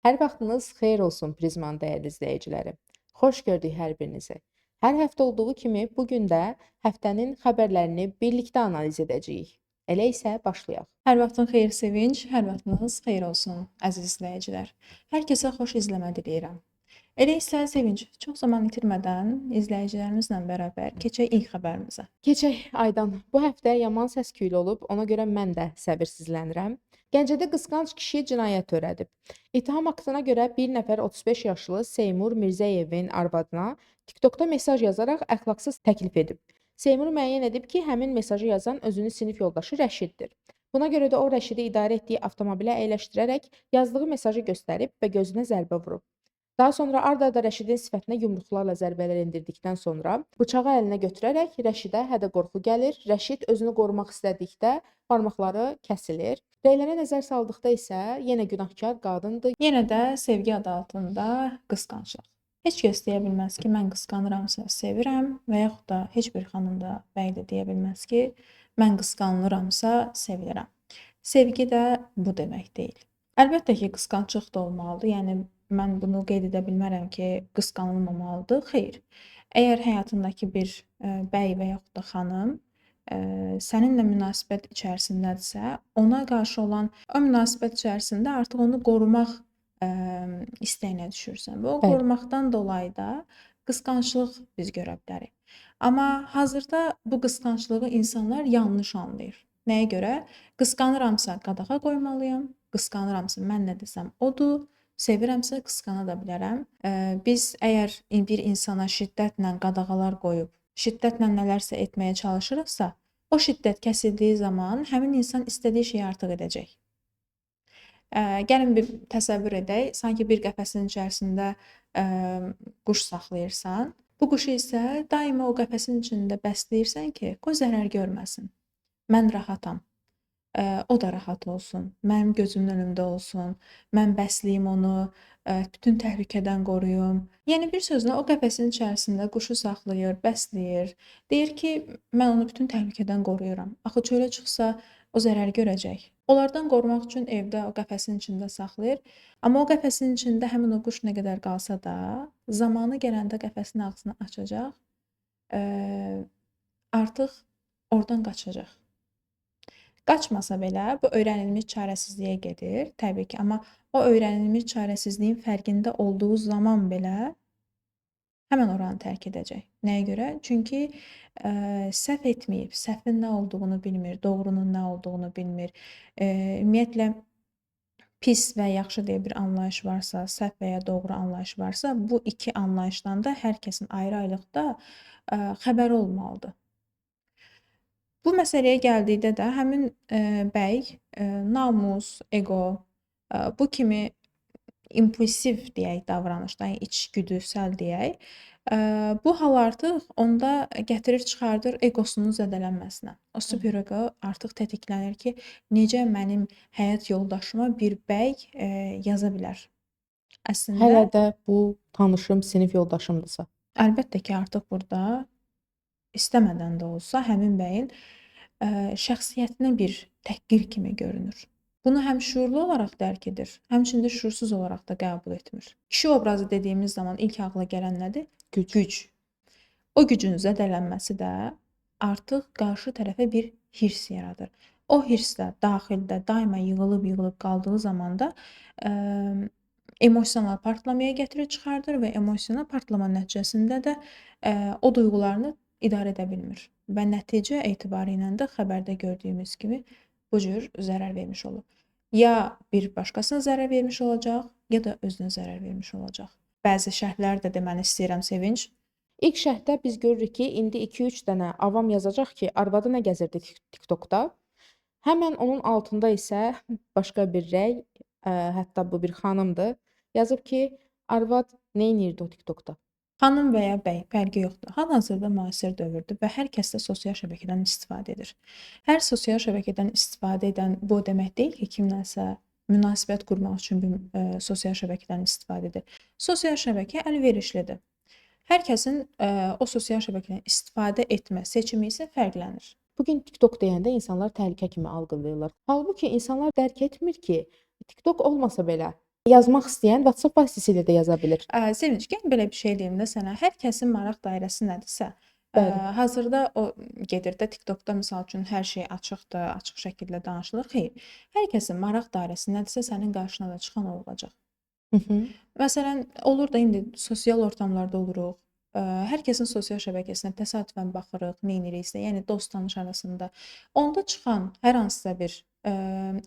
Hər vaxtınız xeyir olsun Prizmanın dəyərli izləyiciləri. Xoş gördük hər birinizi. Hər həftə olduğu kimi bu gün də həftənin xəbərlərini birlikdə analiz edəcəyik. Elə isə başlayaq. Hər vaxtın xeyir sevinç, hər vaxtınız xeyir olsun əziz izləyicilər. Hər kəsə xoş izləmə diləyirəm. Elə isə sevinç, çox zaman itirmədən izləyicilərimizlə bərabər keçək ilk xəbərimizə. Keçək Aydan. Bu həftə yaman səs-küylü olub, ona görə mən də səbirsizlənirəm. Gəncədə qısqanc kişi cinayət törədib. İttiham aktına görə bir nəfər 35 yaşlı Seymur Mirzəyevin arvadına TikTokda mesaj yazaraq əxlaqsız təklif edib. Seymur müəyyən edib ki, həmin mesajı yazan özünün sinif yoldaşı Rəşiddir. Buna görə də o Rəşidi idarə etdiyi avtomobilə əyləşdirərək yazdığı mesajı göstərib və gözünə zərbə vurub. Daha sonra ard-arda Rəşidin sifətinə yumruqlarla zərbələr endirdikdən sonra bıçağı əlinə götürərək Rəşidə hədə-qorxu gəlir. Rəşid özünü qorumaq istədikdə barmaqları kəsilir. Deyilənə nəzər saldıqda isə yenə günahkar qadındır. Yenə də sevgi adı altında qısqanclıq. Heç kəs deyə bilməz ki, mən qısqanıramsa sevirəm və yaxud da heç bir xanım da bəy də deyə bilməz ki, mən qısqanıramsa sevilirəm. Sevgi də bu demək deyil. Əlbəttə ki, qısqanclıq da olmalıdır. Yəni mən bunu qeyd edə bilmərəm ki, qısqanılmamalıdır. Xeyr. Əgər həyatındakı bir bəy və yaxud da xanım səninlə münasibət içərisindədirsə, ona qarşı olan o münasibət içərisində artıq onu qorumaq istəyinə düşürsən və o Bəli. qorumaqdan dolayı da qısqanclıq biz görə bilərik. Amma hazırda bu qısqanclığı insanlar yanlış anlayır. Nəyə görə? Qısqanıramsa qadağa qoymalıyam, qısqanıramsa mən nə desəm odur, sevirəmsə qısqana da bilərəm. Biz əgər bir insana şiddətlə qadağalar qoyub, şiddətlə nələrsə etməyə çalışırıqsa, o şiddət kəsildiyi zaman həmin insan istədiyi şeyi artıq edəcək. Gəlin bir təsəvvür edək, sanki bir qəfəsin içərisində quş saxlayırsan. Bu quşu isə daima o qəfəsin içində bəsləyirsən ki, qoy zərər görməsin. Mən rahatam. O da rahat olsun. Mənim gözümün önündə olsun. Mən bəsləyim onu, bütün təhlükədən qoruyum. Yəni bir sözlə o qəfəsin içərisində quşu saxlayır, bəsləyir. Deyir ki, mən onu bütün təhlükədən qoruyuram. Axı çölə çıxsa o zərər görəcək. Onlardan qorumaq üçün evdə o qəfəsin içində saxlayır. Amma o qəfəsin içində həmin o quş nə qədər qalsa da, zamanı gələndə qəfəsin ağzını açacaq, artıq oradan qaçacaq. Qaçmasa belə bu öyrənilmiş çarəsizliyə gedir, təbii ki, amma o öyrənilmiş çarəsizliyin fərqində olduğu zaman belə həmən oranı tərk edəcək. Nəyə görə? Çünki səhv etməyib, səhvin nə olduğunu bilmir, doğrunun nə olduğunu bilmir. Ümumiyyətlə pis və yaxşı deyə bir anlayış varsa, səhv və ya doğru anlayış varsa, bu iki anlayışdan da hər kəsin ayrı-ayrılıqda xəbəri olmalıdır. Bu məsələyə gəldikdə də həmin bəy namus, ego, bu kimi impulsiv deyək davranışdan, içgüdüsəl deyək, bu hal artıq onda gətirir çıxardır egosunun zədələnməsinə. O super ego artıq tətiklənir ki, necə mənim həyat yoldaşıma bir bəy yaza bilər. Əslində Hələ də bu tanışım sinif yoldaşımdırsa. əlbəttə ki, artıq burada istəmədən də olsa həmin bəyin şəxsiyyətinə bir təhqir kimi görünür. Bunu həm şuurlu olaraq dərk edir, həmçinin də şuursuz olaraq da qəbul etmir. Kişi obrazı dediyimiz zaman ilk ağla gələn nədir? Güc. O gücün zədələnməsi də artıq qarşı tərəfə bir hirs yaradır. O hirs də daxildə daima yığılıb qaldığı zaman da emosional partlamaya gətirib çıxardır və emosional partlama nəticəsində də o duyğularını idarə edə bilmir. Və nəticə etibarilə də xəbərdə gördüyümüz kimi bu cür zərər vermiş olur. Ya bir başqasına zərər vermiş olacaq, ya da özünə zərər vermiş olacaq. Bəzi şərhlər də deməli istəyirəm Sevinç. İlk şərhdə biz görürük ki, indi 2-3 dənə avam yazacaq ki, arvadı nə gəzirdi TikTokda. Həmən onun altında isə başqa bir rəy, hətta bu bir xanımdır, yazıb ki, arvad nə edirdi o TikTokda? Xanım və ya bəy, fərqi yoxdur. Hal-hazırda müasir dövrdür və hər kəs də sosial şəbəkədən istifadə edir. Hər sosial şəbəkədən istifadə edən bu demək deyil ki, kimləsə münasibət qurmaq üçün bir sosial şəbəkədən istifadə edir. Sosial şəbəkə əlverişlidir. Hər kəsin o sosial şəbəkədən istifadə etmə seçimi isə fərqlənir. Bugün TikTok deyəndə insanlar təhlükə kimi algılayırlar. Halbuki insanlar dərk etmir ki, TikTok olmasa belə Yazmaq istəyən WhatsApp vasitəsilə də yaza bilir. Sevinç, gəl belə bir şey deyim də sənə. Hər kəsin maraq dairəsi nədirsə, Bəli. hazırda o gedir də TikTokda misal üçün hər şey açıqdır, açıq şəkildə danışılır. Xeyr, hər kəsin maraq dairəsi nədirsə sənin qarşına da çıxan o olacaq. Hı hı. Məsələn, olur da indi sosial ortamlarda oluruq. Hər kəsin sosial şəbəkəsinə təsadüfən baxırıq, neyniriksə, yəni dost tanış arasında. Onda çıxan hər hansısa bir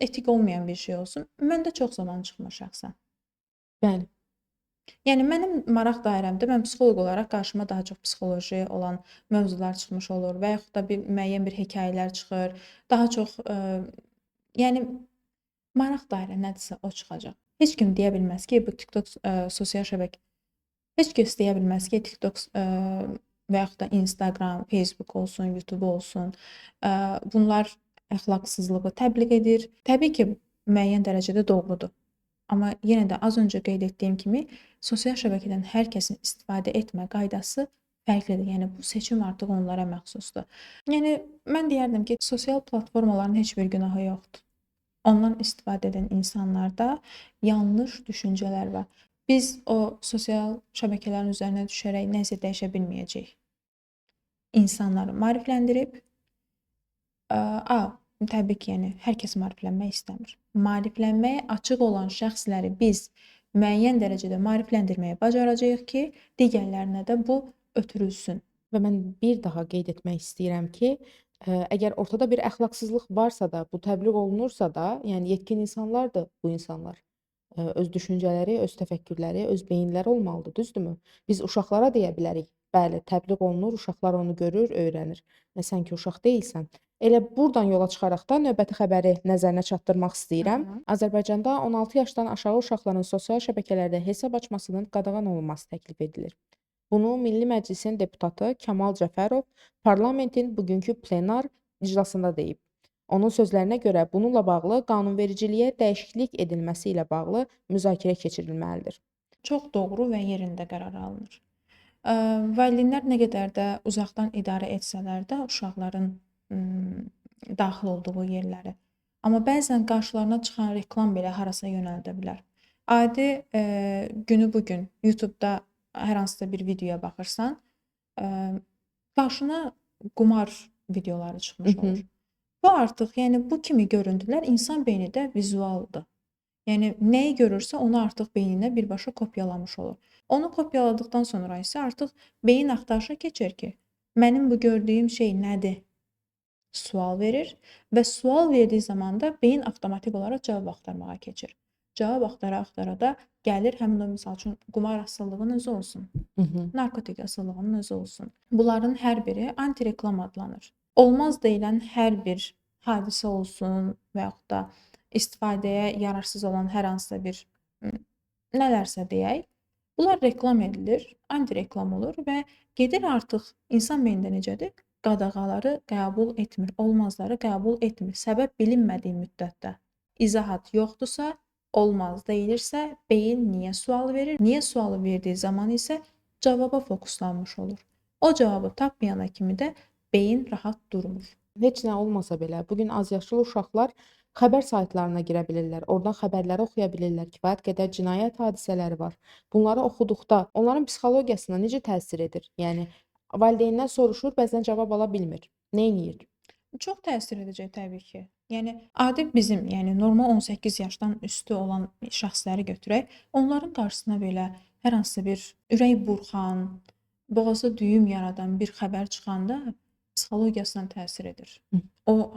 etik olmayan bir şey olsun, məndə çox zaman çıxmır şəxsən. Bəli. Yəni mənim maraq dairəmdə mən psixoloq olaraq qarşıma daha çox psixoloji olan mövzular çıxmış olur və yaxud da bir müəyyən bir hekayələr çıxır. Daha çox yəni maraq dairə nədirsə o çıxacaq. Heç kim deyə bilməz ki, bu TikTok sosial şəbəkə heç kəs deyə bilməz ki, TikTok və yaxud da Instagram, Facebook olsun, YouTube olsun, bunlar əxlaqsızlığı təbliğ edir. Təbii ki, müəyyən dərəcədə doğrudur. Amma yenə də az öncə qeyd etdiyim kimi, sosial şəbəkədən hər kəsin istifadə etmə qaydası fərqlidir. Yəni bu seçim artıq onlara məxsusdur. Yəni mən deyərdim ki, sosial platformaların heç bir günahı yoxdur. Ondan istifadə edən insanlarda yanlış düşüncələr var. Biz o sosial şəbəkələrin üzərinə düşərək nəsə dəyişə bilməyəcəyik. İnsanları maarifləndirib, təbii ki, yəni hər kəs maariflənmək istəmir. Maariflənməyə açıq olan şəxsləri biz müəyyən dərəcədə maarifləndirməyə bacaracağıq ki, digərlərinə də bu ötürülsün. Və mən bir daha qeyd etmək istəyirəm ki, əgər ortada bir əxlaqsızlıq varsa da, bu təbliğ olunursa da, yəni yetkin insanlardır bu insanlar. Öz düşüncələri, öz təfəkkürləri, öz beyinləri olmalıdır, düzdürmü? Biz uşaqlara deyə bilərik, bəli, təbliğ olunur, uşaqlar onu görür, öyrənir. Sən ki uşaq deyilsən. Elə burdan yola çıxaraq da növbəti xəbəri nəzərinə çatdırmaq istəyirəm. Azərbaycanda 16 yaşdan aşağı uşaqların sosial şəbəkələrdə hesab açmasının qadağan olunması təklif edilir. Bunu Milli Məclisin deputatı Kamal Cəfərov parlamentin bugünkü plenar iclasında deyib. Onun sözlərinə görə bununla bağlı qanunvericiliyə dəyişiklik edilməsi ilə bağlı müzakirə keçirilməlidir. Çox doğru və yerində qərar alınır. Valideynlər nə qədər də uzaqdan idarə etsələr də uşaqların daxil olduğu yerləri. Amma bəzən qarşılarına çıxan reklam belə harasa yönəldə bilər. Adi günü bu gün YouTube-da hər hansısa bir videoya baxırsan, qarşına qumar videoları çıxmış olur. Bu artıq, yəni bu kimi görüntülər insan beynində vizualdır. Yəni nəyi görürsə onu artıq beyninə birbaşa kopyalamış olur. Onu kopyaladıktan sonra isə artıq beyin axtarışa keçir ki, mənim bu gördüyüm şey nədir? Sual verir və sual verdiyi zaman da beyin avtomatik olaraq cavab axtarmağa keçir. Cavab axtara-axtara da gəlir həmin o misal üçün qumar asıllığının özü olsun, narkotik asıllığının özü olsun. Bunların hər biri antireklam adlanır. Olmaz deyilən hər bir hadisə olsun və yaxud da istifadəyə yararsız olan hər hansısa bir nələrsə deyək, bunlar reklam edilir, antireklam olur və gedir artıq insan beynində necədir? Qadağaları qəbul etmir, olmazları qəbul etmir. Səbəb bilinmədiyi müddətdə. İzahat yoxdursa, olmaz deyilirsə, beyin niyə sual verir? Niyə sualı verdiyi zaman isə cavaba fokuslanmış olur. O cavabı tapmayana kimi də beyin rahat durmur. Heç nə olmasa belə, bugün azyaşlı uşaqlar xəbər saytlarına girə bilirlər, oradan xəbərləri oxuya bilirlər, kifayət qədər cinayət hadisələri var. Bunları oxuduqda onların psixologiyasına necə təsir edir? Yəni valideynlər soruşur, bəzən cavab ala bilmir. Neyniyir? Çox təsir edəcək təbii ki. Yəni adi bizim, yəni normal 18 yaşdan üstü olan şəxsləri götürək, onların qarşısına belə hər hansısa bir ürək burxan, boğazda düyüm yaradan bir xəbər çıxanda psixologiyasına təsir edir. O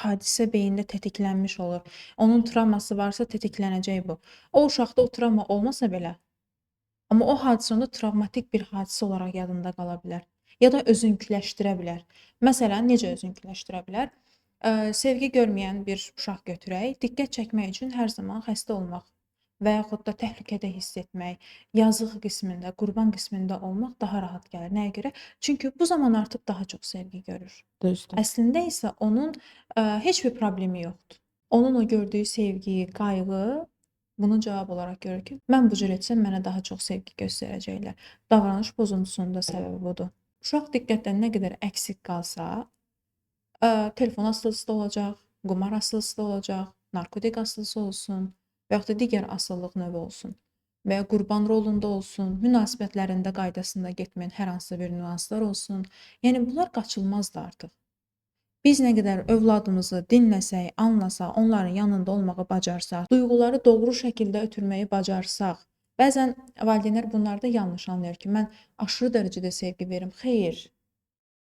hadisə beyində tetiklənmiş olur. Onun travması varsa tetiklənəcək bu. O uşaqda o travma olmasa belə, amma o hadisə onda travmatik bir hadisə olaraq yadında qala bilər. Ya da özünküləşdirə bilər. Məsələn, necə özünküləşdirə bilər? Sevgi görməyən bir uşaq götürək, diqqət çəkmək üçün hər zaman xəstə olmaq və yaxud da təhlükədə hiss etmək, yazıq qismində, qurban qismində olmaq daha rahat gəlir. Nəyə görə? Çünki bu zaman artıq daha çox sevgi görür. Düzdür. Əslində isə onun heç bir problemi yoxdur. Onun o gördüyü sevgi, qayğı bunu cavab olaraq görür ki, mən bu cür etsəm mənə daha çox sevgi göstərəcəklər. Davranış pozuntusunun da səbəbi budur. Uşaq diqqətdən nə qədər əksik qalsa, telefon asılılısı da olacaq, qumar asılılısı da olacaq, narkotik asılılısı olsun, və yaxud da digər asıllıq növü olsun və ya qurban rolunda olsun, münasibətlərində qaydasında getməyən hər hansı bir nüanslar olsun. Yəni bunlar qaçılmazdır artıq. Biz nə qədər övladımızı dinləsək, anlasaq, onların yanında olmağı bacarsaq, duyğuları doğru şəkildə ötürməyi bacarsaq, bəzən valideynlər bunları da yanlış anlayır ki, mən aşırı dərəcədə sevgi verim. Xeyr,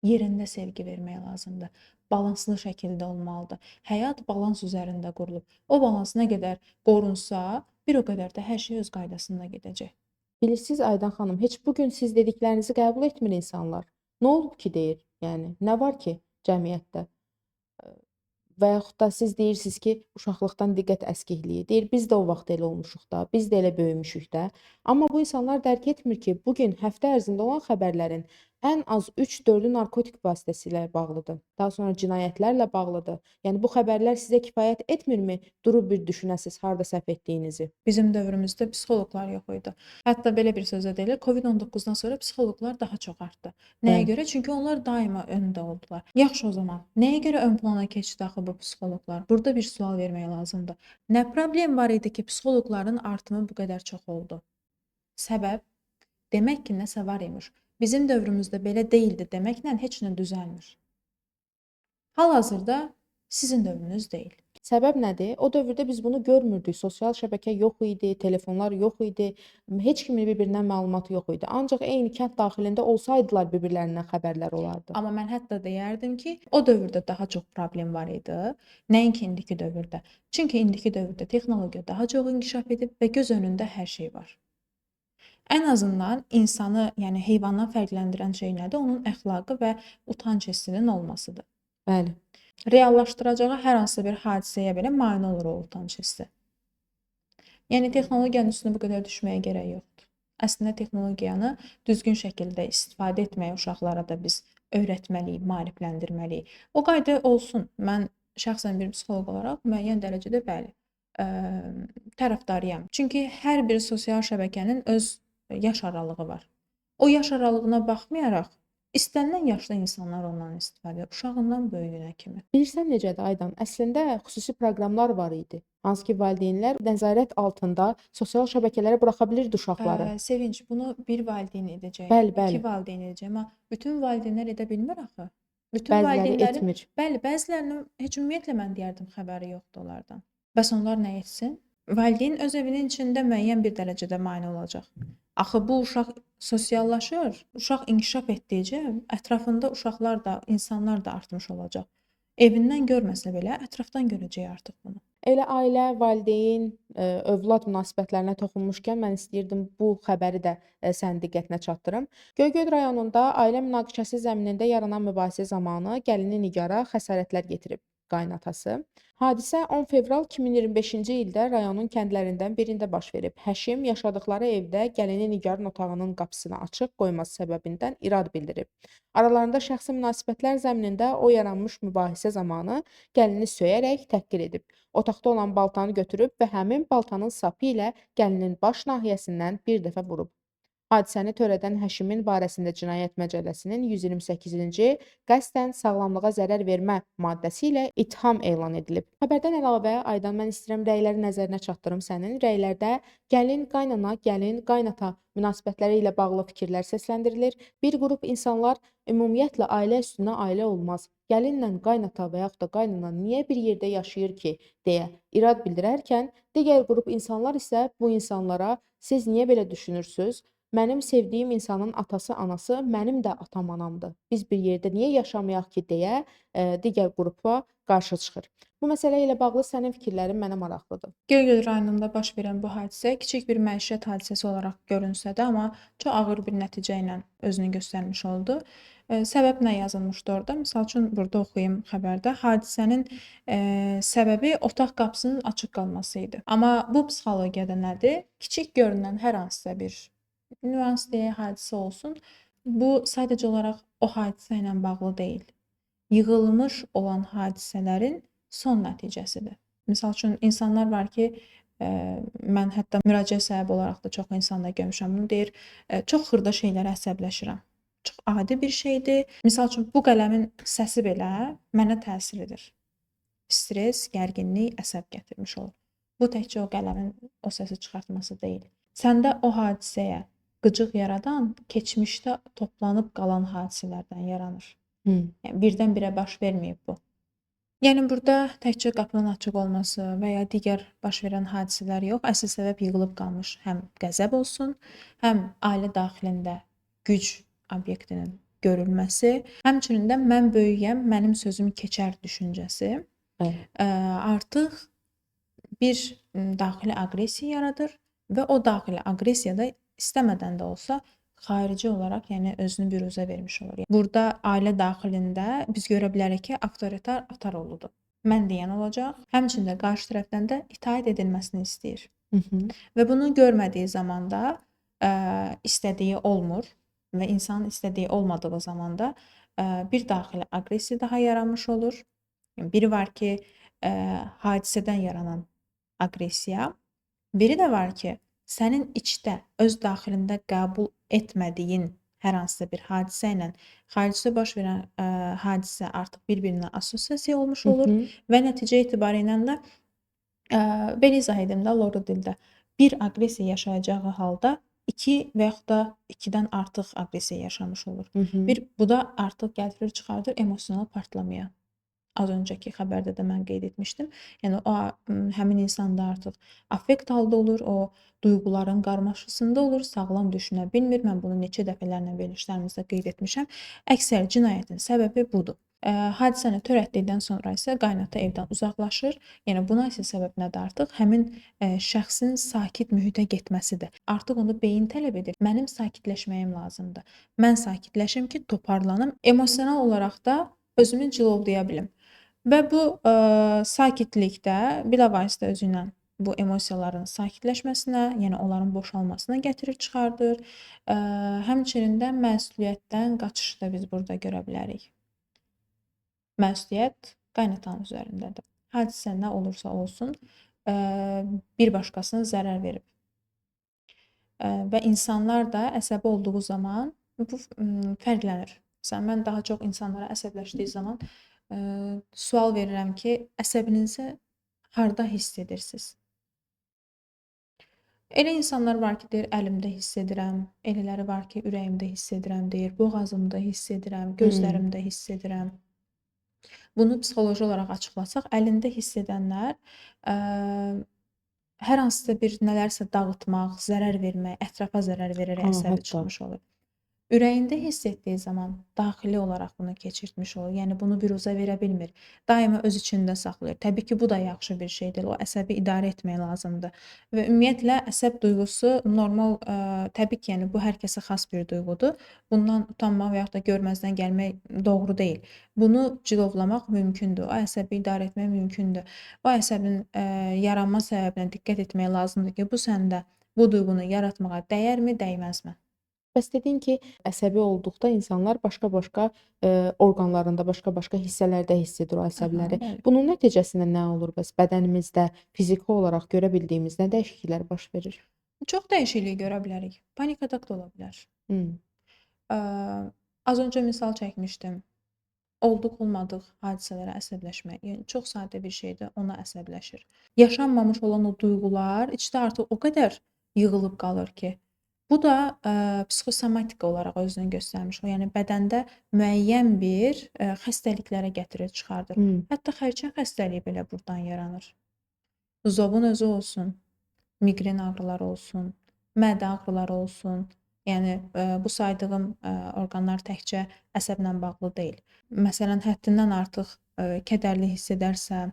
yerində sevgi vermək lazımdır. Balanslı şəkildə olmalıdır. Həyat balans üzərində qurulub. O balans nə qədər qorunsa, bir o qədər də hər şey öz qaydasında gedəcək. Bilirsiniz Aydan xanım, heç bu gün siz dediklərinizi qəbul etmir insanlar. Nə olub ki deyir? Yəni nə var ki cəmiyyətdə? Və yaxud da siz deyirsiniz ki, uşaqlıqdan diqqət əskikliyi. Deyir, biz də o vaxt elə olmuşuq da, biz də elə böyümüşük də. Amma bu insanlar dərk etmir ki, bu gün həftə ərzində olan xəbərlərin ən az 3-4-ü narkotik vasitəsilə bağlıdır. Daha sonra cinayətlərlə bağlıdır. Yəni bu xəbərlər sizə kifayət etmirmi? Durub bir düşünəsiz harda səhv etdiyinizi. Bizim dövrümüzdə psixoloqlar yox idi. Hətta belə bir söz də deyilir, COVID-19-dan sonra psixoloqlar daha çox artdı. Nəyə Bəli. görə? Çünki onlar daima öndə oldular. Yaxşı o zaman, nəyə görə ön plana keçdi axı bu psixoloqlar? Burada bir sual vermək lazımdır. Nə problem var idi ki, psixoloqların artımı bu qədər çox oldu? Səbəb? Demək ki, nəsə var imiş. Bizim dövrümüzdə belə deyildi deməklə heç nə düzəlmir. Hal-hazırda sizin dövrünüz deyil. Səbəb nədir? O dövrdə biz bunu görmürdük. Sosial şəbəkə yox idi, telefonlar yox idi. Heç kimin bir-birindən məlumatı yox idi. Ancaq eyni kənd daxilində olsaydılar bir-birlərindən xəbərlər olardı. Amma mən hətta deyərdim ki, o dövrdə daha çox problem var idi, nəinki indiki dövrdə. Çünki indiki dövrdə texnologiya daha çox inkişaf edib və göz önündə hər şey var. Ən azından insanı, yəni heyvandan fərqləndirən şey nədir? Onun əxlaqı və utanc hissinin olmasıdır. Bəli. Reallaşdıracağı hər hansı bir hadisəyə belə mane olur o utanc hissi. Yəni texnologiyanın üstünə bu qədər düşməyə gərək yoxdur. Əslində texnologiyanı düzgün şəkildə istifadə etməyi uşaqlara da biz öyrətməliyik, maarifləndirməliyik. O qayda olsun. Mən şəxsən bir psixoloq olaraq müəyyən dərəcədə bəli, tərəfdarıyam. Çünki hər bir sosial şəbəkənin öz yaş aralığı var. O yaş aralığına baxmayaraq İstənilən yaşda insanlar ondan istifadə edir, uşağından böyüyünə kimi. Bilirsən necədir Aydan? Əslində xüsusi proqramlar var idi. Hansı ki valideynlər nəzarət altında sosial şəbəkələrə buraxa bilirdi uşaqları. Sevinç, bunu bir valideyn edəcək, Bəli, bəli. 2 valideyn edəcək, amma bütün valideynlər edə bilmir axı. Bütün Bəziləri valideynlərin, etmir. bəli, bəzilərinin heç ümumiyyətlə mən deyərdim xəbəri yoxdur onlardan. Bəs onlar nə etsin? Valideyn öz evinin içində müəyyən bir dərəcədə mane olacaq. Axı bu uşaq sosiallaşır, uşaq inkişaf etdikcə ətrafında uşaqlar da, insanlar da artmış olacaq. Evindən görməsə belə ətrafdan görəcək artıq bunu. Elə ailə, valideyn, övlad münasibətlərinə toxunmuşkən mən istəyirdim bu xəbəri də sənin diqqətinə çatdırım. Göygöl rayonunda ailə münaqişəsi zəminində yaranan mübahisə zamanı gəlini Nigara xəsarətlər yetirib qaynatası. Hadisə 10 fevral 2025-ci ildə rayonun kəndlərindən birində baş verib. Həşim yaşadıkları evdə gəlini Nigarın otağının qapısını açıq qoyması səbəbindən irad bildirib. Aralarında şəxsi münasibətlər zəminində o yaranmış mübahisə zamanı gəlini söyərək təhqir edib. Otaqda olan baltanı götürüb və həmin baltanın sapı ilə gəlinin baş nahiyəsindən bir dəfə vurub. Hadisəni törədən Həşimin barəsində Cinayət Məcəlləsinin 128-ci qəsdən sağlamlığa zərər vermə maddəsi ilə ittiham elan edilib. Xəbərdən əlavə Aydan mən istəyirəm rəyləri nəzərinə çatdırım sənin. Rəylərdə gəlin, qaynana, gəlin, qaynata münasibətləri ilə bağlı fikirlər səsləndirilir. Bir qrup insanlar ümumiyyətlə ailə üstünə ailə olmaz. Gəlinlə qaynata və yaxud da qaynana niyə bir yerdə yaşayır ki, deyə irad bildirərkən, digər qrup insanlar isə bu insanlara siz niyə belə düşünürsüz? Mənim sevdiyim insanın atası, anası mənim də atam, anamdır. Biz bir yerdə niyə yaşamayaq ki, deyə digər qrupa qarşı çıxır. Bu məsələ ilə bağlı sənin fikirlərin mənə maraqlıdır. Göygöl rayonunda baş verən bu hadisə kiçik bir məişət hadisəsi olaraq görünsə də, amma çox ağır bir nəticə ilə özünü göstərmiş oldu. Səbəb nə yazılmışdı orada? Misal üçün burada oxuyum xəbərdə. Hadisənin səbəbi otaq qapısının açıq qalması idi. Amma bu psixologiyada nədir? Kiçik görünən hər hansısa bir nüans deyək, hadisə olsun. Bu sadəcə olaraq o hadisə ilə bağlı deyil. Yığılmış olan hadisələrin son nəticəsidir. Misal üçün insanlar var ki, mən hətta müraciət səbəbi olaraq da çox insanda görmüşəm. Bunu deyir, çox xırda şeylərə əsəbləşirəm. Çox adi bir şeydir. Misal üçün bu qələmin səsi belə mənə təsir edir. Stres, gərginlik, əsəb gətirmiş olur. Bu təkcə o qələmin o səsi çıxartması deyil. Səndə o hadisəyə qıcıq yaradan keçmişdə toplanıb qalan hadisələrdən yaranır. Hı. Yəni birdən-birə baş verməyib bu. Yəni burada təkcə qapının açıq olması və ya digər baş verən hadisələr yox, əsl səbəb yığılıb qalmış həm qəzəb olsun, həm ailə daxilində güc obyektinin görülməsi, həmçinin də mən böyüyəm, mənim sözüm keçər düşüncəsi Bəli. artıq bir daxili aqressiya yaradır və o daxili aqressiya da istəmədən də olsa xarici olaraq, yəni özünü büruzə vermiş olur. Burada ailə daxilində biz görə bilərik ki, avtoritar ata roludur. Mən deyən olacaq, həmçinin də qarşı tərəfdən də itaat edilməsini istəyir. Və bunu görmədiyi zaman da istədiyi olmur və insanın istədiyi olmadığı zaman da bir daxili aqressiya daha yaranmış olur. Biri var ki, hadisədən yaranan aqressiya, biri də var ki, sənin içdə öz daxilində qəbul etmədiyin hər hansısa bir hadisə ilə xaricdə baş verən hadisə artıq bir-birinə assosiasiya olmuş olur və nəticə etibarilə də belə izah edim də loru dildə bir aqressiya yaşayacağı halda 2 və yaxud da 2-dən artıq aqressiya yaşamış olur. Bu da artıq gətirir çıxardır emosional partlamaya. Az öncəki xəbərdə də mən qeyd etmişdim. Yəni o həmin insan da artıq affekt halda olur, o duyğuların qarmaşasında olur, sağlam düşünə bilmir. Mən bunu neçə dəfələrlə verilişlərimizdə qeyd etmişəm. Əksər cinayətin səbəbi budur. Hadisəni törətdikdən sonra isə qaynata evdən uzaqlaşır. Yəni buna isə səbəb nədir artıq? Həmin şəxsin sakit mühitə getməsidir. Artıq onu beyin tələb edir. Mənim sakitləşməyim lazımdır. Mən sakitləşim ki, toparlanım. Emosional olaraq da özümü cilovlaya bilim. Və bu sakitlikdə bilavasitə özü ilə bu emosiyaların sakitləşməsinə, yəni onların boşalmasına gətirir, çıxardır. Həmçinin də məsuliyyətdən qaçışı da biz burada görə bilərik. Məsuliyyət qaynatanın üzərindədir. Hadisə nə olursa olsun, bir başqasına zərər verib. Və insanlar da əsəbi olduğu zaman bu fərqlənir. Məsələn, mən daha çox insanlara əsəbləşdiyi zaman sual verirəm ki, əsəbinizi harda hiss edirsiniz? Elə insanlar var ki, deyir, əlimdə hiss edirəm. Elələri var ki, ürəyimdə hiss edirəm, deyir, boğazımda hiss edirəm, gözlərimdə hiss edirəm. Bunu psixoloji olaraq açıqlasaq, əlində hiss edənlər hər hansısa bir nələrsə dağıtmaq, zərər vermək, ətrafa zərər verərək əsəbi çıxmış olur. Ürəyində hiss etdiyi zaman daxili olaraq bunu keçirtmiş olur. Yəni bunu büruzə verə bilmir. Daima öz içində saxlayır. Təbii ki, bu da yaxşı bir şey deyil. O əsəbi idarə etmək lazımdır. Və ümumiyyətlə əsəb duyğusu normal, təbii ki, yəni bu hər kəsə xas bir duyğudur. Bundan utanmaq və yaxud da görməzdən gəlmək doğru deyil. Bunu cilovlamaq mümkündür. O əsəbi idarə etmək mümkündür. O əsəbin yaranma səbəbinə diqqət etmək lazımdır ki, bu səndə bu duyğunu yaratmağa dəyərmi, dəyməzmi? Bəs dedin ki, əsəbi olduqda insanlar başqa-başqa orqanlarında, başqa-başqa hissələrdə hiss edir o əsəbləri. Bəli. Bunun nəticəsində nə olur bəs bədənimizdə fiziki olaraq görə bildiyimiz nə dəyişikliklər baş verir? Çox dəyişiklik görə bilərik. Panik atak da ola bilər. Az öncə misal çəkmişdim. Olduq, olmadıq hadisələrə əsəbləşmək. Yəni çox sadə bir şeydir, ona əsəbləşir. Yaşanmamış olan o duyğular içdə artıq o qədər yığılıb qalır ki, bu da psixosomatik olaraq özünü göstərmiş. Yəni bədəndə müəyyən bir xəstəliklərə gətirir, çıxardır. Hətta xərçəng xəstəliyi belə burdan yaranır. Zobun özü olsun, miqren ağrıları olsun, mədə ağrıları olsun. Yəni bu saydığım orqanlar təkcə əsəblə bağlı deyil. Məsələn, həddindən artıq kədərli hiss edərsə,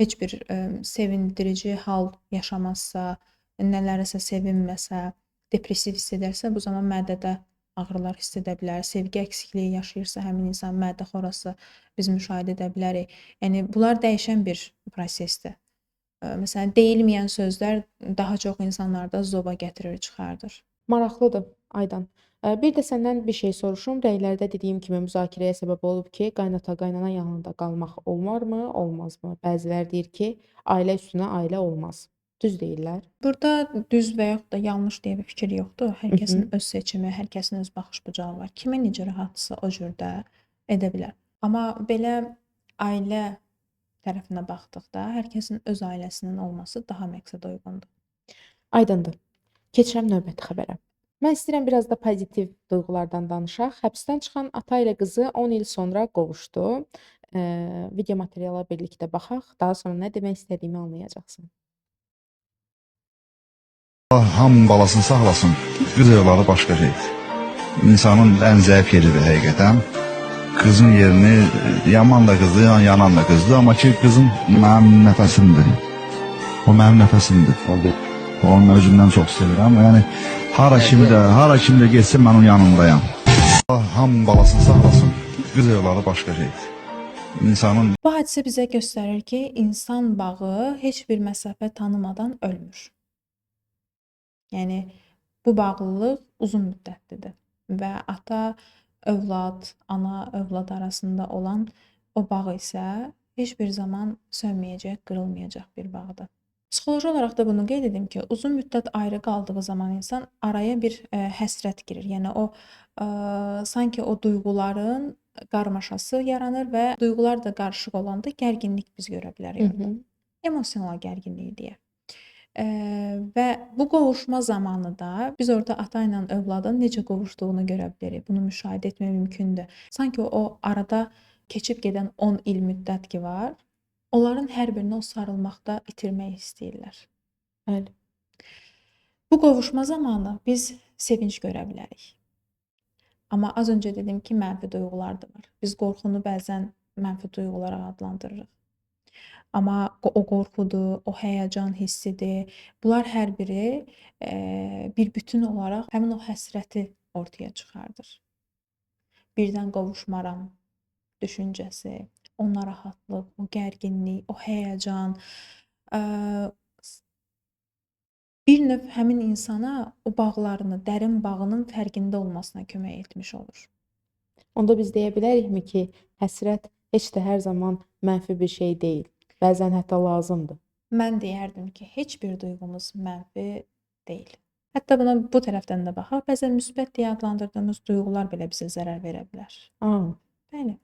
heç bir sevindirici hal yaşamazsa, nələrəsə sevinməsə, depressiv hiss edərsə, bu zaman mədədə ağrılar hiss edə bilər. Sevgi əksikliyi yaşayırsa, həmin insan mədə xorası biz müşahidə edə bilərik. Yəni bunlar dəyişən bir prosesdir. Məsələn, deyilməyən sözlər daha çox insanlarda zoba gətirir, çıxardır. Maraqlıdır, Aydan. Bir də səndən bir şey soruşum. Rəylərdə dediyim kimi müzakirəyə səbəb olub ki, qaynata, qaynana yanında qalmaq olmarmı, olmazmı? Bəziləri deyir ki, ailə üstünə ailə olmaz. Düz deyirlər. Burada düz və yaxud da yanlış deyə bir fikir yoxdur. Hər kəsin öz seçimi, hər kəsin öz baxış bucağı var. Kimə necə rahatsa o cürdə edə bilər. Amma belə ailə tərəfinə baxdıqda hər kəsin öz ailəsinin olması daha məqsədə uyğundur. Aydındır. Keçirəm növbəti xəbərə. Mən istəyirəm biraz da pozitiv duyğulardan danışaq. Həbsdən çıxan ata ilə qızı 10 il sonra qovuşdu. Video materiala birlikdə baxaq. Daha sonra nə demək istədiyimi anlayacaqsın. Allah hamının balasını saxlasın. Qız övladı başqa şeydir. İnsanın ən zəif yeridir həqiqətən. Qızın yerini yaman da qızdır, yanan da qızdır. Amma ki qızım mənim nəfəsimdir. O mənim nəfəsimdir. Onu özümdən çox sevirəm. Yəni hara kimdə getsin mən onun yanındayam. Allah hamının balasını saxlasın. Qız övladı başqa şeydir. İnsanın Bu hadisə bizə göstərir ki, insan bağı heç bir məsafə tanımadan ölmür. Yəni bu bağlılıq uzun müddətlidir və ata övlad, ana övlad arasında olan o bağ isə heç bir zaman sönməyəcək, qırılmayacaq bir bağdır. Psixoloji olaraq da bunu qeyd edim ki, uzun müddət ayrı qaldığı zaman insan araya bir həsrət girir. Yəni o sanki o duyğuların qarmaşası yaranır və duyğular da qarışıq olanda gərginlik biz görə bilərik. Emosional gərginlik deyək. Və bu qovuşma zamanı da biz orada ata ilə övladın necə qovuşduğunu görə bilərik. Bunu müşahidə etmək mümkündür. Sanki o arada keçib gedən 10 il müddət ki var, onların hər birini o sarılmaqda itirmək istəyirlər. Bəli. Bu qovuşma zamanı biz sevinç görə bilərik. Amma az öncə dedim ki, mənfi duyğular da var. Biz qorxunu bəzən mənfi duyğu olaraq adlandırırıq. Amma o qorxudur, o həyəcan hissidir. Bunlar hər biri bir bütün olaraq həmin o həsrəti ortaya çıxardır. Birdən qovuşmaram düşüncəsi, o narahatlıq, o gərginlik, o həyəcan bir növ həmin insana o bağlarını, dərin bağının fərqində olmasına kömək etmiş olur. Onda biz deyə bilərikmi ki, həsrət heç də hər zaman mənfi bir şey deyil. Bəzən hətta lazımdır. Mən deyərdim ki, heç bir duyğumuz mənfi deyil. Hətta buna bu tərəfdən də baxaq. Bəzən müsbət deyə adlandırdığımız duyğular belə bizə zərər verə bilər. Bəli.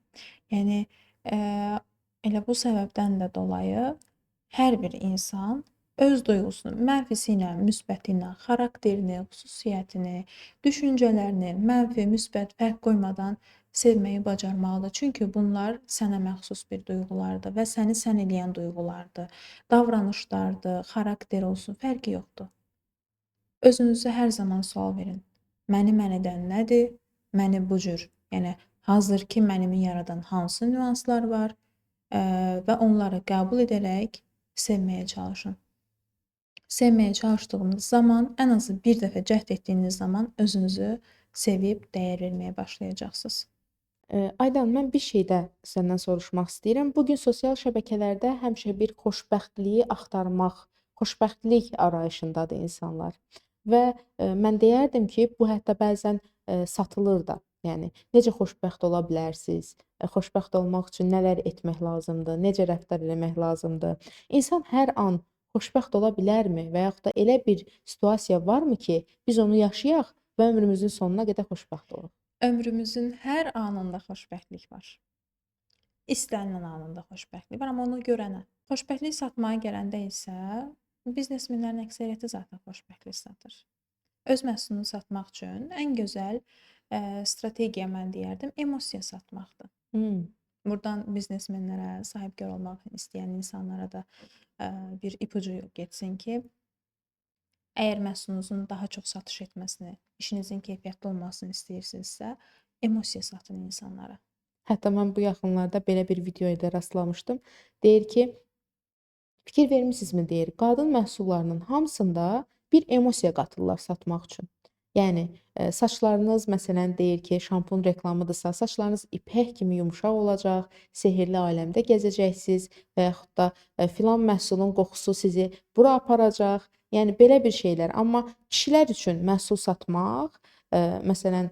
Yəni elə bu səbəbdən də dolayı hər bir insan öz duyğusunu mənfisi ilə, müsbəti ilə, xarakterini, xüsusiyyətini, düşüncələrini, mənfi, müsbət fərq qoymadan sevməyi bacarmalıdır. Çünki bunlar sənə məxsus bir duyğulardır və səni sən eləyən duyğulardır. Davranışlardır, xarakter olsun, fərqi yoxdur. Özünüzə hər zaman sual verin. Məni mən edən nədir? Məni bu cür, yəni hazırki mənimi yaradan hansı nüanslar var və onları qəbul edərək sevməyə çalışın. Sevməyə çalışdığınız zaman, ən azı bir dəfə cəhd etdiyiniz zaman özünüzü sevib dəyər verməyə başlayacaqsınız. Aydan, mən bir şey də səndən soruşmaq istəyirəm. Bugün sosial şəbəkələrdə həmişə bir xoşbəxtliyi axtarmaq, xoşbəxtlik arayışındadır insanlar. Və mən deyərdim ki, bu hətta bəzən satılır da. Yəni necə xoşbəxt ola bilərsiniz? Xoşbəxt olmaq üçün nələr etmək lazımdır? Necə rəftar etmək lazımdır? İnsan hər an xoşbəxt ola bilərmi? Və yaxud da elə bir situasiya varmı ki, biz onu yaşayaq və ömrümüzün sonuna qədər xoşbəxt olaq? Ömrümüzün hər anında xoşbəxtlik var. İstənilən anında xoşbəxtlik var, amma onu görənə. Xoşbəxtlik satmağa gələndə isə biznesmenlərin əksəriyyəti zaten xoşbəxtlik satır. Öz məhsulunu satmaq üçün ən gözəl strategiya mən deyərdim, emosiya satmaqdır. Buradan biznesmenlərə, sahibkar olmaq istəyən insanlara da bir ipucu getsin ki, əgər məhsulunuzun daha çox satış etməsini, işinizin keyfiyyətli olmasını istəyirsinizsə, emosiya satın insanlara. Hətta mən bu yaxınlarda belə bir videoya da rastlamışdım. Deyir ki, fikir vermisinizmi deyir, qadın məhsullarının hamısında bir emosiya qatırlar satmaq üçün. Yəni saçlarınız məsələn deyir ki, şampun reklamıdırsa, saçlarınız ipək kimi yumşaq olacaq, sehrli aləmdə gəzəcəksiniz və yaxud da filan məhsulun qoxusu sizi bura aparacaq. Yəni belə bir şeylər. Amma kişilər üçün məhsul satmaq, məsələn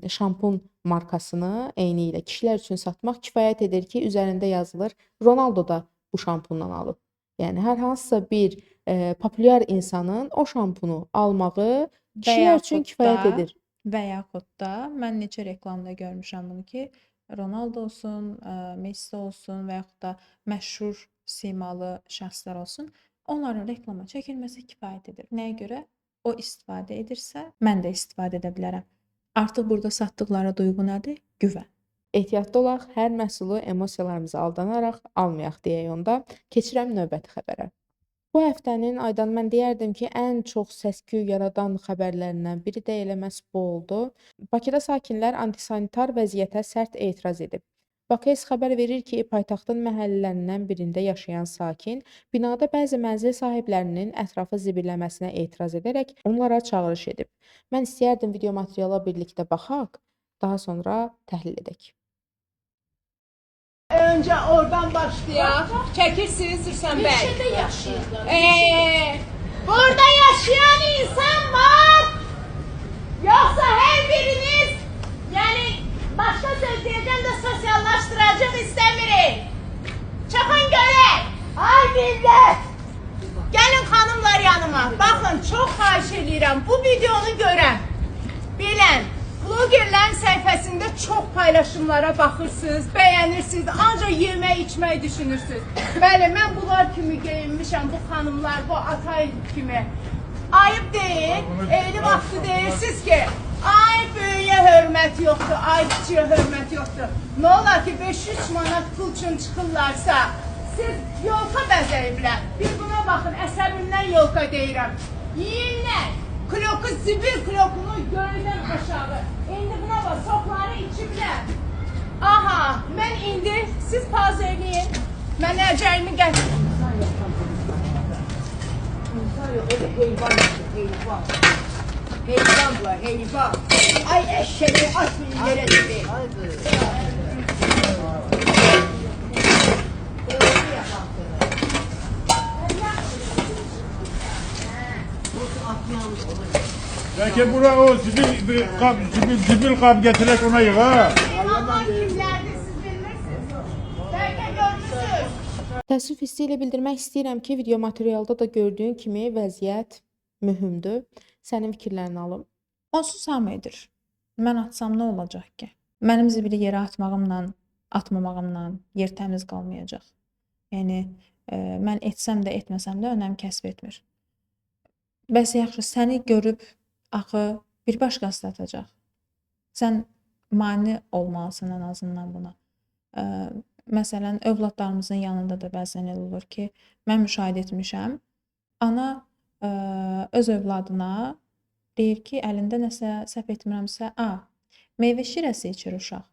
şampun markasını eyni ilə kişilər üçün satmaq kifayət edir ki, üzərində yazılır Ronaldo da bu şampundan alıb. Yəni hər hansısa bir populyar insanın o şampunu almağı kişilər üçün kifayət edir. Və yaxud da mən neçə reklamda görmüşəm bunu ki, Ronaldo olsun, Messi olsun və yaxud da məşhur simalı şəxslər olsun, onların reklama çəkilməsi kifayətlidir. Nəyə görə? O istifadə edirsə, mən də istifadə edə bilərəm. Artıq burada satdıqları duyğu nədir? Güvən. Ehtiyatlı olaq, hər məhsulu emosiyalarımıza aldanaraq almayaq deyək onda. Keçirəm növbəti xəbərə. Bu həftənin Aydan mən deyərdim ki, ən çox səs-küy yaradan xəbərlərindən biri də elə məhz bu oldu. Bakıda sakinlər antisanitar vəziyyətə sərt etiraz edib. Bakı xəbər verir ki, paytaxtın məhəllələrindən birində yaşayan sakin binada bəzi mənzil sahiblərinin ətrafı zibilləməsinə etiraz edərək onlara çağırış edib. Mən istəyərdim video materiala birlikdə baxaq, daha sonra təhlil edək. Önce oradan başlayalım. Çekirsin Sürsen Bey. Neşede yaşıyorlar. Burada yaşayan insan var. Yoksa her biriniz yani başka söz diyeceğim de sosyallaştıracak istemiyorum. Çıkın göre. Ay millet. Gelin hanımlar yanıma. Bakın çok xahiş edirəm. Bu videonu gören, bilen, blogerlərin səhifəsində çox paylaşımlara baxırsınız, bəyənirsiniz, ancaq yemək, içmək düşünürsünüz. Bəli, mən bunlar kimi geyinmişəm, bu xanımlar, bu atay kimi. Ayıb deyil, eyni vaxtı deyirsiniz ki, ay böyüyə hörmət yoxdur, ay kiçiyə hörmət yoxdur. Nə olar ki, 500 manat pul üçün çıxırlarsa, siz yolka bəzəyiblər. Bir buna baxın, əsəbimdən yolka deyirəm. Yiyinlər. Kloku zibil klokunu göydən aşağı. İndi buna bak, sokları içiblər. Aha, mən indi, siz paz eləyin. Mən əcəyimi gətirim. İnsan yok, öyle heyvan yok, heyvan. Heyvan var, heyvan. Ay eşeği atmayın yere dedi. Belki bura o zibil kap getirerek ona yık ha. Heyvanlar kimlərdir, siz bilmirsiniz. Bəlkə görmürsünüz. Təəssüf hissi ilə bildirmək istəyirəm ki, video materialda da gördüyün kimi vəziyyət mühümdür. Sənin fikirlərini alım. Onsuz hamı edir. Mən atsam nə olacaq ki? Mənim zibili yerə atmağımla, atmamağımla yer təmiz qalmayacaq. Yəni, mən etsəm də, etməsəm də önəm kəsb etmir. Bəs yaxşı, səni görüb axı bir başqası da atacaq. Sən mane olmalısan ən azından buna. Məsələn, övladlarımızın yanında da bəzən elə olur ki, mən müşahidə etmişəm. Ana öz övladına deyir ki, əlində nəsə səhv etmirəmsə, meyvə şirəsi içir uşaq.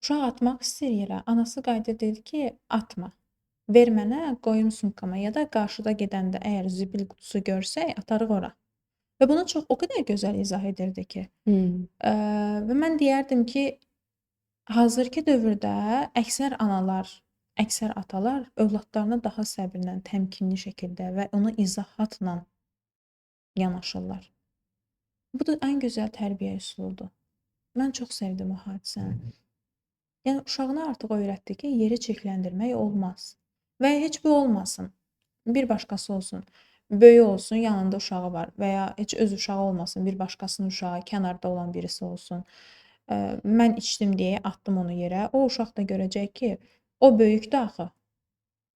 Uşaq atmaq istəyir yerə. Anası qayıdır dedi ki, atma. Ver mənə, qoyum sumkama ya da qarşıda gedəndə əgər zibil qutusu görsək, atarıq ora. Və bunu çox o qədər gözəl izah edirdi ki. Və mən deyərdim ki, hazırki dövrdə əksər analar, əksər atalar övladlarına daha səbirlə, təmkinli şəkildə və ona izahatla yanaşırlar. Bu da ən gözəl tərbiyə üsuludur. Mən çox sevdim o hadisəni. Yəni, uşağına artıq öyrətdi ki, yeri çirkləndirmək olmaz. Və heç bu olmasın. Bir başqası olsun. Böyük olsun, yanında uşağı var. Və ya heç öz uşağı olmasın. Bir başqasının uşağı, kənarda olan birisi olsun. Mən içdim deyə atdım onu yerə. O uşaq da görəcək ki, o böyükdür axı.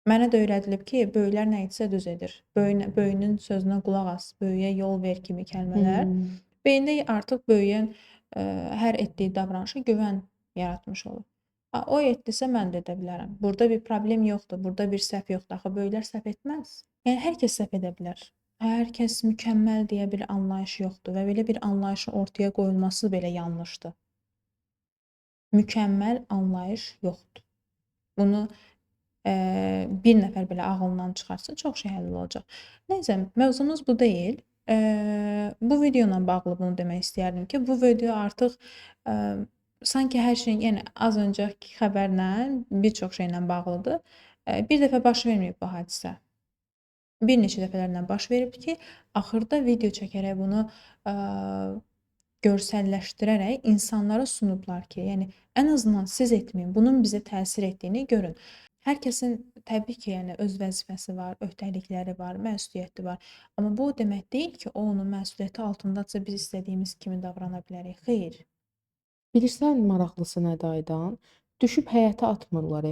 Mənə də öyrədilib ki, böyüklər nə etsə düz edir. Böyünün sözünə qulaq as, böyüyə yol ver kimi kəlmələr. Beyində artıq böyüyən hər etdiyi davranışa güvən yaratmış olur. O etdisə mən də edə bilərəm. Burada bir problem yoxdur, burada bir səhv yoxdur. Axı böyüklər səhv etməz. Yəni, hər kəs səhv edə bilər. Hər kəs mükəmməl deyə bir anlayış yoxdur və belə bir anlayışın ortaya qoyulması belə yanlışdır. Mükəmməl anlayış yoxdur. Bunu bir nəfər belə ağlından çıxarsa çox şey həll olacaq. Nəysə, mövzumuz bu deyil. Bu videoyla bağlı bunu demək istəyərdim ki, bu video artıq sanki hər şey, yəni az öncəki xəbərlə bir çox şeylə bağlıdır. Bir dəfə baş verməyib bu hadisə. Bir neçə dəfələrlə baş verib ki, axırda video çəkərək bunu görsəlləşdirərək insanlara sunublar ki, yəni ən azından siz etməyin, bunun bizə təsir etdiyini görün. Hər kəsin təbii ki, yəni öz vəzifəsi var, öhdəlikləri var, məsuliyyəti var. Amma bu o demək deyil ki, o onun məsuliyyəti altındadsa biz istədiyimiz kimi davrana bilərik. Xeyr. Bilirsən maraqlısı nədir Aydan? Düşüb həyətə atmırlar.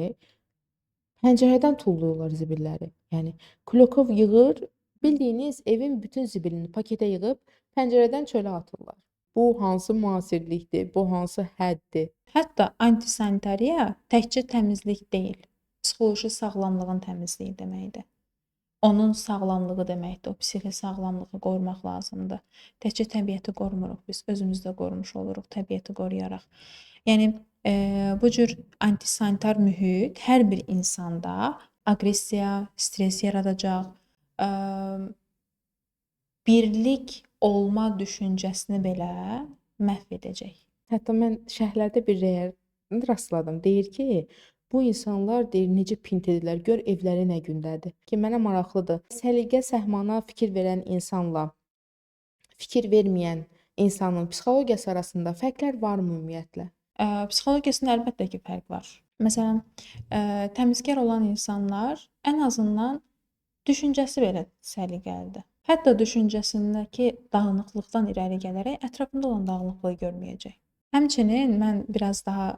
Pəncərədən tullayırlar zibilləri. Yəni Klokov yığır, bildiyiniz evin bütün zibilini paketə yığıb pəncərədən çölə atırlar. Bu hansı müasirlikdir? Bu hansı həddir? Hətta antisanitariya təkcə təmizlik deyil, psixoloji sağlamlığın təmizliyi deməkdir. Onun sağlamlığı deməkdir. O psixi sağlamlığı qorumaq lazımdır. Təkcə təbiəti qorumuruq biz, özümüz də qorumuş oluruq təbiəti qoruyaraq. Yəni bu cür antisanitar mühit hər bir insanda aqressiya, stres yaradacaq, birlik olma düşüncəsini belə məhv edəcək. Hətta mən şərhlərdə bir rəyə rastladım. Deyir ki, bu insanlar deyir necə pint edirlər, gör evləri nə gündədir. Ki mənə maraqlıdır. Səliqə, səhmana fikir verən insanla fikir verməyən insanın psixologiyası arasında fərqlər varmı ümumiyyətlə? Psixologiyasında əlbəttə ki, fərq var. Məsələn, təmizkar olan insanlar ən azından düşüncəsi belə səliqəlidir. Hətta düşüncəsindəki dağınıqlıqdan irəli gələrək ətrafında olan dağınıqlığı görməyəcək. Həmçinin mən biraz daha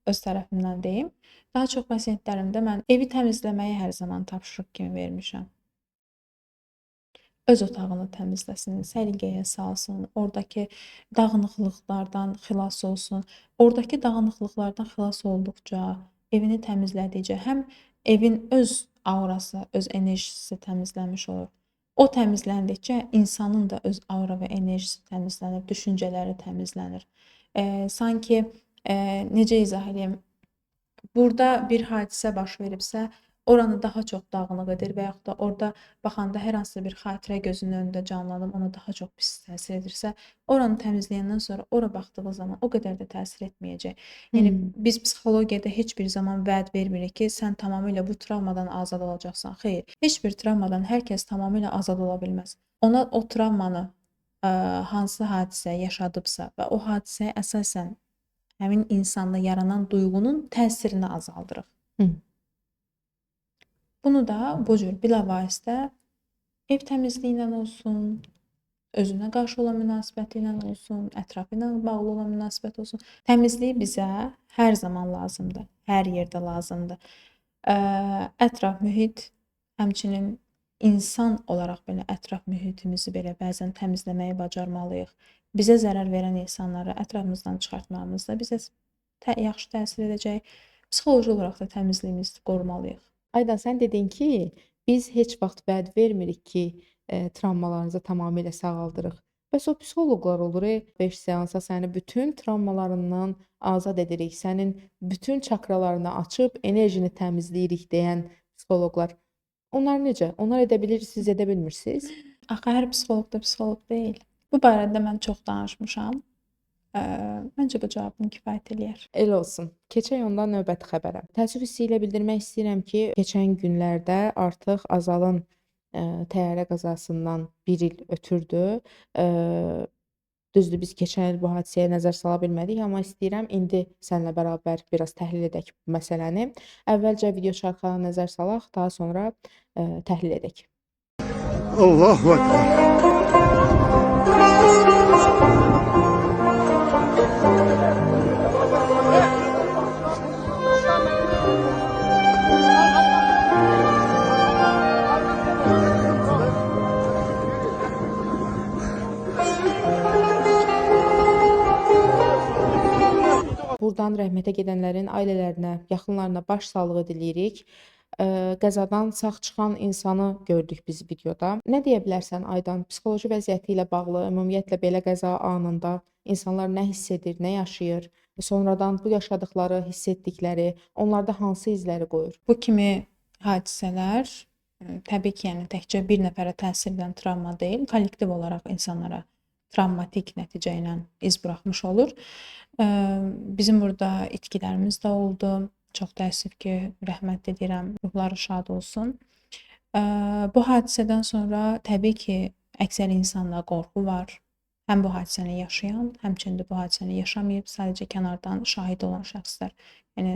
öz tərəfimdən deyim, daha çox pasientlərimdə mən evi təmizləməyi hər zaman tapşırıq kimi vermişəm. Öz otağını təmizləsin, səliqəyə salsın, oradakı dağınıqlıqlardan xilas olsun. Oradakı dağınıqlıqlardan xilas olduqca, evini təmizlədikcə həm evin öz aurası, öz enerjisi təmizlənmiş olur. O təmizləndikcə insanın da öz aura və enerjisi təmizlənir, düşüncələri təmizlənir. Sanki necə izah edeyim? Burada bir hadisə baş veribsə, oranı daha çox dağınıq edir və yaxud da orada baxanda hər hansı bir xatirə gözünün önündə canlanıb, ona daha çox pis təsir edirsə, oranı təmizləyəndən sonra ora baxdığı zaman o qədər də təsir etməyəcək. Yəni biz psixologiyada heç bir zaman vəd vermirik ki, sən tamamilə bu travmadan azad olacaqsan. Xeyr, heç bir travmadan hər kəs tamamilə azad ola bilməz. Ona o travmanı hansı hadisə yaşadıbsa və o hadisəyə əsasən həmin insanda yaranan duyğunun təsirini azaldırıq. Bunu da bu cür bilavasitə ev təmizliyi ilə olsun, özünə qarşı olan münasibəti ilə olsun, ətrafı ilə bağlı olan münasibət olsun. Təmizlik bizə hər zaman lazımdır, hər yerdə lazımdır. Ətraf mühit, həmçinin insan olaraq belə ətraf mühitimizi belə bəzən təmizləməyi bacarmalıyıq. Bizə zərər verən insanları ətrafımızdan çıxartmağımız da bizə yaxşı təsir edəcək. Psixoloji olaraq da təmizliyimizi qorumalıyıq. Aydan, sən dedin ki, biz heç vaxt vəd vermirik ki, travmalarınızı tamamilə sağaldırıq. Bəs o psixoloqlar olur, 5 seansa səni bütün travmalarından azad edirik, sənin bütün çakralarını açıb enerjini təmizləyirik deyən psixoloqlar. Onlar necə? Onlar edə bilir, siz edə bilmirsiniz? Axı hər psixoloq da psixoloq deyil. Bu barədə mən çox danışmışam. Məncə bu cavabım kifayət eləyər. Elə olsun. Keçək ondan növbəti xəbərə. Təəssüf hissi ilə bildirmək istəyirəm ki, keçən günlərdə artıq Azalın təyyarə qəzasından 1 il ötürdü. Düzdür, biz keçən il bu hadisəyə nəzər sala bilmədik, amma istəyirəm indi səninlə bərabər biraz təhlil edək bu məsələni. Əvvəlcə video şərxına nəzər salaq, daha sonra təhlil edək. Allahu Ekber. Buradan rəhmətə gedənlərin ailələrinə, yaxınlarına başsağlığı diləyirik. Qəzadan sağ çıxan insanı gördük biz videoda. Nə deyə bilərsən Aydan, psixoloji vəziyyəti ilə bağlı, ümumiyyətlə belə qəza anında insanlar nə hiss edir, nə yaşayır? Sonradan bu yaşadıkları, hiss etdikləri onlarda hansı izləri qoyur? Bu kimi hadisələr təbii ki, yəni təkcə bir nəfərə təsir edən travma deyil, kollektiv olaraq insanlara travmatik nəticə ilə iz buraxmış olur. Bizim burada itkilərimiz də oldu. Çox təəssüf ki, rəhmət edirəm, ruhları şad olsun. Bu hadisədən sonra təbii ki, əksər insanda qorxu var. Həm bu hadisəni yaşayan, həmçinin də bu hadisəni yaşamayıb, sadəcə kənardan şahid olan şəxslər. Yəni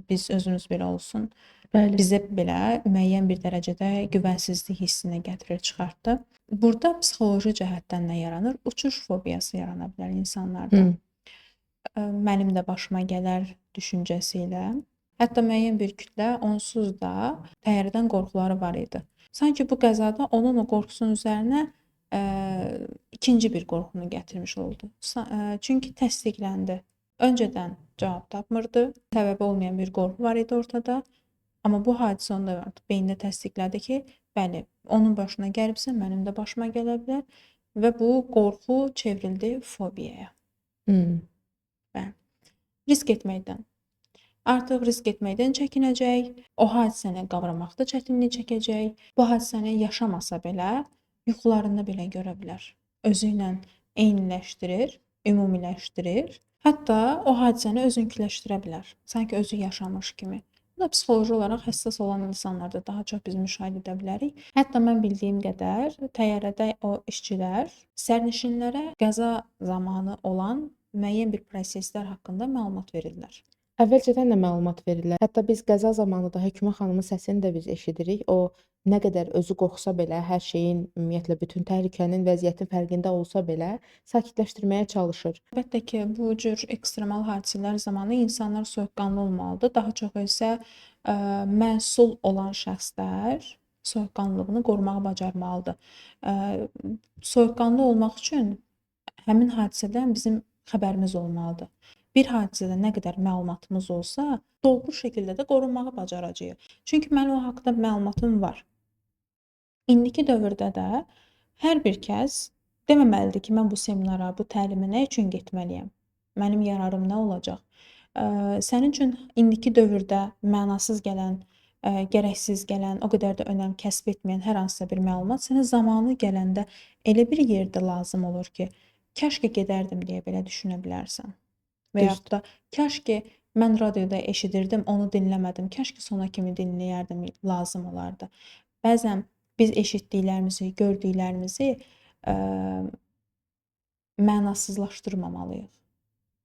biz özümüz belə olsun. Bəli. Bizə belə müəyyən bir dərəcədə güvənsizlik hissinə gətirir, çıxartdı. Burada psixoloji cəhətdən nə yaranır? Uçuş fobiyası yarana bilər insanlarda. mənim də başıma gələr düşüncəsi ilə. Hətta müəyyən bir kütlə onsuz da təyyarədən qorxuları var idi. Sanki bu qəzada onun o qorxusunun üzərinə ikinci bir qorxunu gətirmiş oldu. Çünki təsdiqləndi. Öncədən cavab tapmırdı. Səbəbi olmayan bir qorxu var idi ortada. Amma bu hadisə onda artıq beyində təsdiqlədi ki, bəli, onun başına gəlibsə, mənim də başıma gələ bilər və bu qorxu çevrildi fobiyaya. Bəli. Risk etməkdən. Artıq risk etməkdən çəkinəcək, o hadisəni qavramaqda çətinlik çəkəcək. Bu hadisəni yaşamasa belə, yuxularında belə görə bilər. Özü ilə eyniləşdirir, ümumiləşdirir. Hətta o hadisəni özünküləşdirə bilər. Sanki özü yaşamış kimi. Bu da psixoloji olaraq həssas olan insanlarda daha çox biz müşahidə edə bilərik. Hətta mən bildiyim qədər təyyarədə o işçilər sərnişinlərə qəza zamanı olan müəyyən bir proseslər haqqında məlumat verirlər. Əvvəlcədən də məlumat verirlər. Hətta biz qəza zamanı da Hökümə xanımın səsini də biz eşidirik. O nə qədər özü qorxsa belə, hər şeyin, ümumiyyətlə bütün təhlükənin, vəziyyətin fərqində olsa belə sakitləşdirməyə çalışır. Əlbəttə ki, bu cür ekstremal hadisələr zamanı insanlar soyuqqanlı olmalıdır. Daha çox isə məsul olan şəxslər soyuqqanlılığını qorumağı bacarmalıdır. Soyuqqanlı olmaq üçün həmin hadisədən bizim xəbərimiz olmalıdır. Bir hadisədə nə qədər məlumatımız olsa, dolğun şəkildə də qorunmağı bacaracağıq. Çünki mənim o haqqda məlumatım var. İndiki dövrdə də hər bir kəs deməməlidir ki, mən bu seminara, bu təlimə nə üçün getməliyəm? Mənim yararım nə olacaq? Sənin üçün indiki dövrdə mənasız gələn, gərəksiz gələn, o qədər də önəm kəsb etməyən hər hansısa bir məlumat sənə zamanı gələndə elə bir yerdə lazım olur ki, kəşkə gedərdim deyə belə düşünə bilərsən. Və yaxud da kaş ki mən radioda eşidirdim, onu dinləmədim. Kaş ki sona kimi dinləyərdim, lazım olardı. Bəzən biz eşitdiklərimizi, gördüklərimizi mənasızlaşdırmamalıyıq.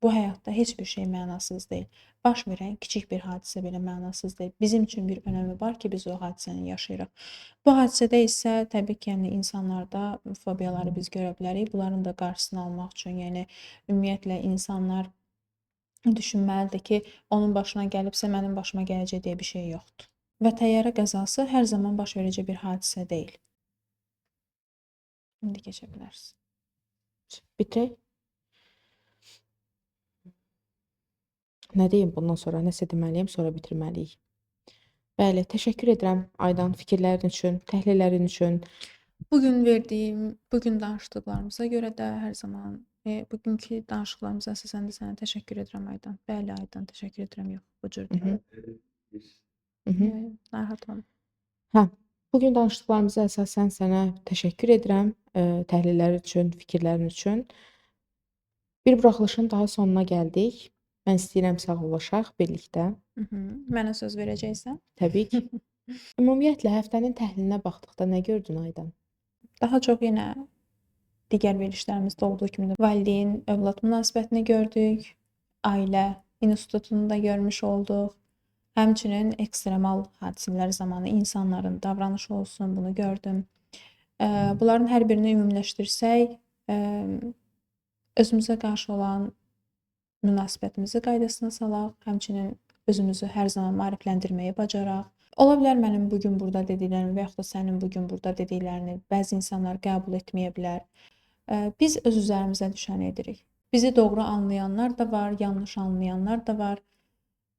Bu həyatda heç bir şey mənasız deyil. Baş verən kiçik bir hadisə belə mənasız deyil. Bizim üçün bir önəmi var ki, biz o hadisəni yaşayırıq. Bu hadisədə isə təbii ki, yəni insanlarda fobiyaları biz görə bilərik. Bunların da qarşısını almaq üçün, yəni ümumiyyətlə insanlar düşünməlidir ki, onun başına gəlibsə, mənim başıma gələcək deyə bir şey yoxdur. Və təyyarə qəzası hər zaman baş verəcək bir hadisə deyil. İndi keçə bilərsiniz. Bitirək. Nə deyim bundan sonra? Nəsə deməliyəm, sonra bitirməliyik. Bəli, təşəkkür edirəm Aydan fikirlərin üçün, təhlillərin üçün. Bugün danışdıqlarımıza görə də hər zaman bugünkü danışıqlarımıza əsasən də sənə təşəkkür edirəm Aydan. Bəli Aydan, təşəkkür edirəm. Yox, bu cür deyil. Narahat olma. Hə, bugün danışdıqlarımıza əsasən sənə təşəkkür edirəm təhlillər üçün, fikirlərin üçün. Bir buraxılışın daha sonuna gəldik. Mən istəyirəm sağollaşaq birlikdə. Mənə söz verəcəksən? Təbii ki. Ümumiyyətlə həftənin təhlilinə baxdıqda nə gördün Aydan? Daha çox yenə digər verilişlərimizdə olduğu kimi də valideyn-övlad münasibətini gördük, ailə institutunu da görmüş olduq. Həmçinin ekstremal hadisələr zamanı insanların davranışı olsun, bunu gördüm. Bunların hər birini ümumiləşdirsək, özümüzə qarşı olan münasibətimizi qaydasına salaq, həmçinin özümüzü hər zaman maarifləndirməyi bacaraq. Ola bilər mənim bugün burada dediklərimi və yaxud da sənin bugün burada dediklərini bəzi insanlar qəbul etməyə bilər. Biz öz üzərimizə düşəni edirik. Bizi doğru anlayanlar da var, yanlış anlayanlar da var.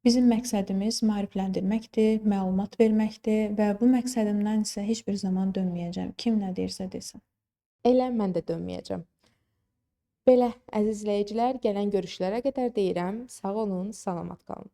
Bizim məqsədimiz maarifləndirməkdir, məlumat verməkdir və bu məqsədimdən isə heç bir zaman dönməyəcəm. Kim nə deyirsə desin. Elə mən də dönməyəcəm. Belə, əziz izləyicilər, gələn görüşlərə qədər deyirəm, sağ olun, salamat qalın.